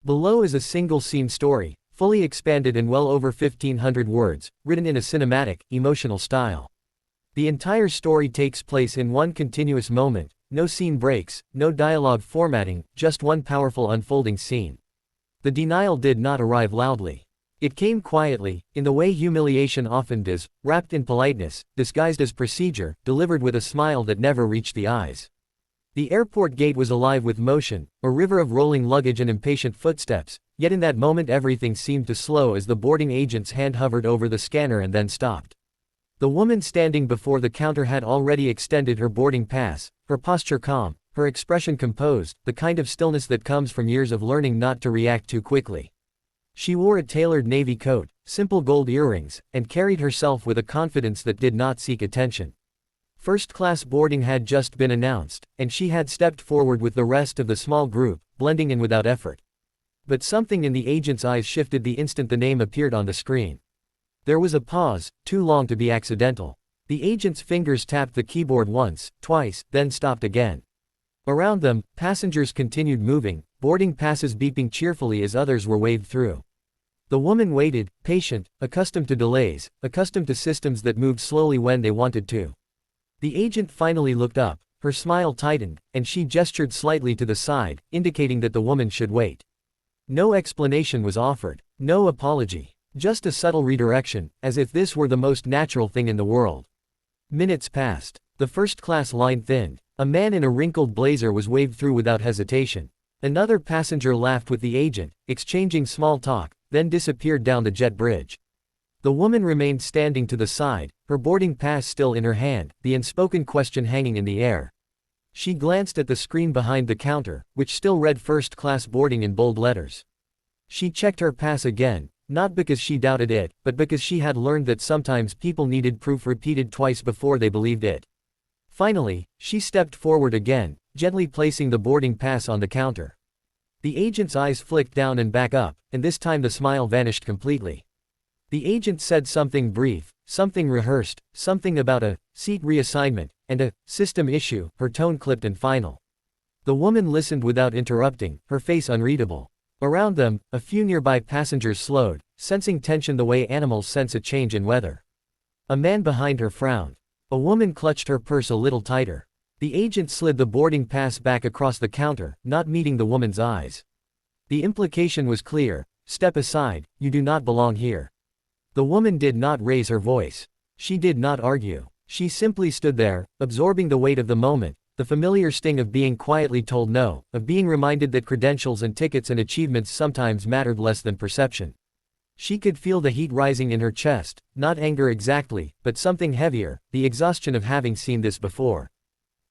Below is a single-scene story, fully expanded in well over 1,500 words, written in a cinematic, emotional style. The entire story takes place in one continuous moment, no scene breaks, no dialogue formatting, just one powerful unfolding scene. The denial did not arrive loudly. It came quietly, in the way humiliation often does, wrapped in politeness, disguised as procedure, delivered with a smile that never reached the eyes. The airport gate was alive with motion, a river of rolling luggage and impatient footsteps, yet in that moment everything seemed to slow as the boarding agent's hand hovered over the scanner and then stopped. The woman standing before the counter had already extended her boarding pass, her posture calm, her expression composed, the kind of stillness that comes from years of learning not to react too quickly. She wore a tailored navy coat, simple gold earrings, and carried herself with a confidence that did not seek attention. First-class boarding had just been announced, and she had stepped forward with the rest of the small group, blending in without effort. But something in the agent's eyes shifted the instant the name appeared on the screen. There was a pause, too long to be accidental. The agent's fingers tapped the keyboard once, twice, then stopped again. Around them, passengers continued moving, boarding passes beeping cheerfully as others were waved through. The woman waited, patient, accustomed to delays, accustomed to systems that moved slowly when they wanted to. The agent finally looked up, her smile tightened, and she gestured slightly to the side, indicating that the woman should wait. No explanation was offered, no apology, just a subtle redirection, as if this were the most natural thing in the world. Minutes passed. The first-class line thinned. A man in a wrinkled blazer was waved through without hesitation. Another passenger laughed with the agent, exchanging small talk, then disappeared down the jet bridge. The woman remained standing to the side, her boarding pass still in her hand, the unspoken question hanging in the air. She glanced at the screen behind the counter, which still read first-class boarding in bold letters. She checked her pass again, not because she doubted it, but because she had learned that sometimes people needed proof repeated twice before they believed it. Finally, she stepped forward again, gently placing the boarding pass on the counter. The agent's eyes flicked down and back up, and this time the smile vanished completely. The agent said something brief, something rehearsed, something about a seat reassignment, and a system issue, her tone clipped and final. The woman listened without interrupting, her face unreadable. Around them, a few nearby passengers slowed, sensing tension the way animals sense a change in weather. A man behind her frowned. A woman clutched her purse a little tighter. The agent slid the boarding pass back across the counter, not meeting the woman's eyes. The implication was clear: step aside, you do not belong here. The woman did not raise her voice. She did not argue. She simply stood there, absorbing the weight of the moment, the familiar sting of being quietly told no, of being reminded that credentials and tickets and achievements sometimes mattered less than perception. She could feel the heat rising in her chest, not anger exactly, but something heavier, the exhaustion of having seen this before.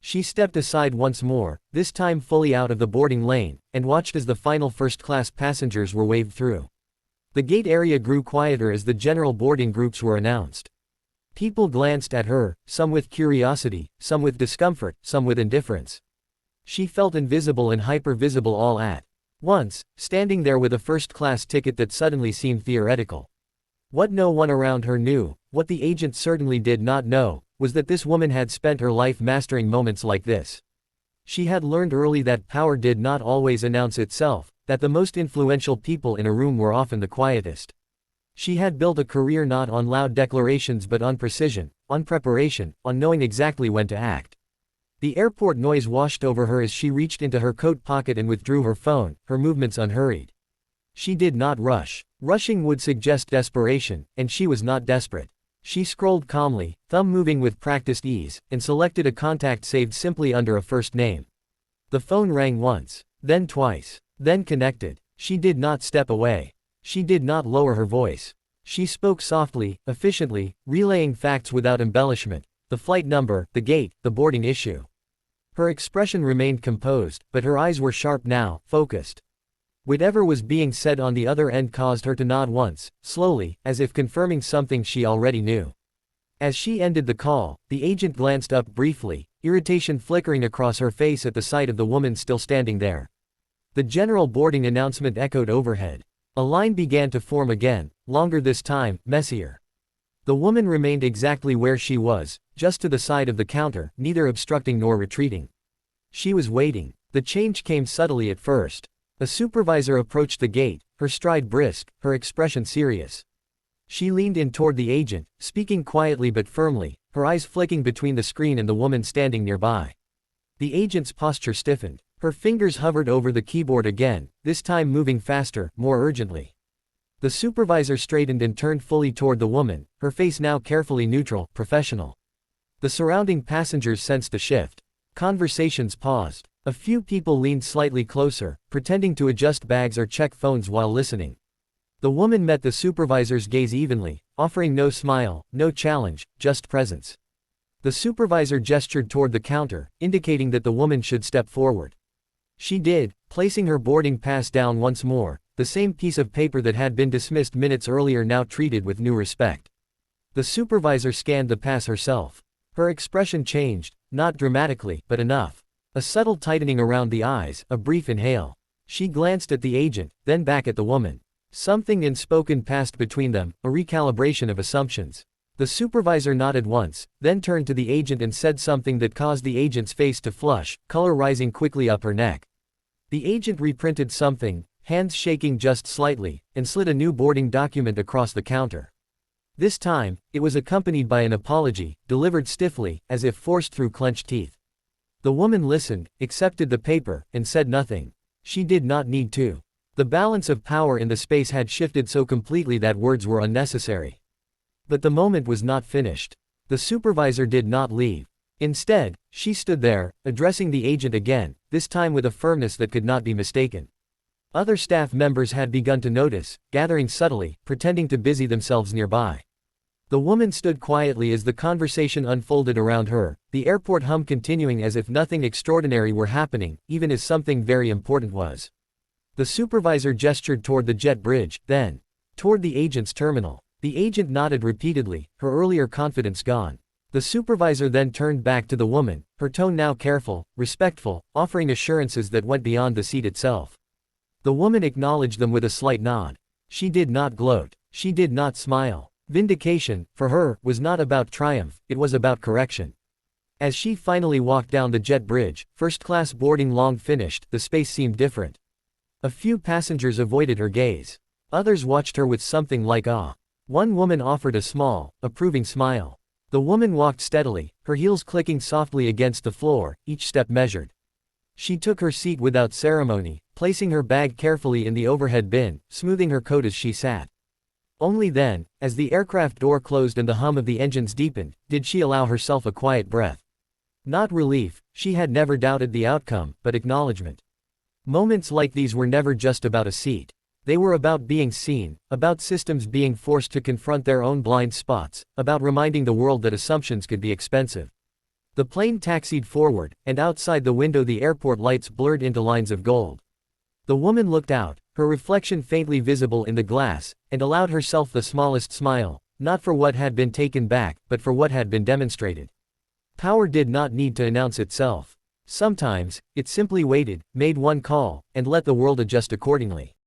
She stepped aside once more, this time fully out of the boarding lane, and watched as the final first-class passengers were waved through. The gate area grew quieter as the general boarding groups were announced. People glanced at her, some with curiosity, some with discomfort, some with indifference. She felt invisible and hyper-visible all at once, standing there with a first-class ticket that suddenly seemed theoretical. What no one around her knew, what the agent certainly did not know, was that this woman had spent her life mastering moments like this. She had learned early that power did not always announce itself, that the most influential people in a room were often the quietest. She had built a career not on loud declarations but on precision, on preparation, on knowing exactly when to act. The airport noise washed over her as she reached into her coat pocket and withdrew her phone, her movements unhurried. She did not rush. Rushing would suggest desperation, and she was not desperate. She scrolled calmly, thumb moving with practiced ease, and selected a contact saved simply under a first name. The phone rang once, then twice, then connected. She did not step away. She did not lower her voice. She spoke softly, efficiently, relaying facts without embellishment: the flight number, the gate, the boarding issue. Her expression remained composed, but her eyes were sharp now, focused. Whatever was being said on the other end caused her to nod once, slowly, as if confirming something she already knew. As she ended the call, the agent glanced up briefly, irritation flickering across her face at the sight of the woman still standing there. The general boarding announcement echoed overhead. A line began to form again, longer this time, messier. The woman remained exactly where she was, just to the side of the counter, neither obstructing nor retreating. She was waiting. The change came subtly at first. A supervisor approached the gate, her stride brisk, her expression serious. She leaned in toward the agent, speaking quietly but firmly, her eyes flicking between the screen and the woman standing nearby. The agent's posture stiffened. Her fingers hovered over the keyboard again, this time moving faster, more urgently. The supervisor straightened and turned fully toward the woman, her face now carefully neutral, professional. The surrounding passengers sensed a shift. Conversations paused. A few people leaned slightly closer, pretending to adjust bags or check phones while listening. The woman met the supervisor's gaze evenly, offering no smile, no challenge, just presence. The supervisor gestured toward the counter, indicating that the woman should step forward. She did, placing her boarding pass down once more, the same piece of paper that had been dismissed minutes earlier now treated with new respect. The supervisor scanned the pass herself. Her expression changed, not dramatically, but enough. A subtle tightening around the eyes, a brief inhale. She glanced at the agent, then back at the woman. Something unspoken passed between them, a recalibration of assumptions. The supervisor nodded once, then turned to the agent and said something that caused the agent's face to flush, color rising quickly up her neck. The agent reprinted something, hands shaking just slightly, and slid a new boarding document across the counter. This time, it was accompanied by an apology, delivered stiffly, as if forced through clenched teeth. The woman listened, accepted the paper, and said nothing. She did not need to. The balance of power in the space had shifted so completely that words were unnecessary. But the moment was not finished. The supervisor did not leave. Instead, she stood there, addressing the agent again, this time with a firmness that could not be mistaken. Other staff members had begun to notice, gathering subtly, pretending to busy themselves nearby. The woman stood quietly as the conversation unfolded around her, the airport hum continuing as if nothing extraordinary were happening, even as something very important was. The supervisor gestured toward the jet bridge, then toward the agent's terminal. The agent nodded repeatedly, her earlier confidence gone. The supervisor then turned back to the woman, her tone now careful, respectful, offering assurances that went beyond the seat itself. The woman acknowledged them with a slight nod. She did not gloat. She did not smile. Vindication, for her, was not about triumph, it was about correction. As she finally walked down the jet bridge, first-class boarding long finished, the space seemed different. A few passengers avoided her gaze. Others watched her with something like awe. One woman offered a small, approving smile. The woman walked steadily, her heels clicking softly against the floor, each step measured. She took her seat without ceremony, placing her bag carefully in the overhead bin, smoothing her coat as she sat. Only then, as the aircraft door closed and the hum of the engines deepened, did she allow herself a quiet breath. Not relief, she had never doubted the outcome, but acknowledgement. Moments like these were never just about a seat. They were about being seen, about systems being forced to confront their own blind spots, about reminding the world that assumptions could be expensive. The plane taxied forward, and outside the window the airport lights blurred into lines of gold. The woman looked out, her reflection faintly visible in the glass, and allowed herself the smallest smile, not for what had been taken back, but for what had been demonstrated. Power did not need to announce itself. Sometimes, it simply waited, made one call, and let the world adjust accordingly.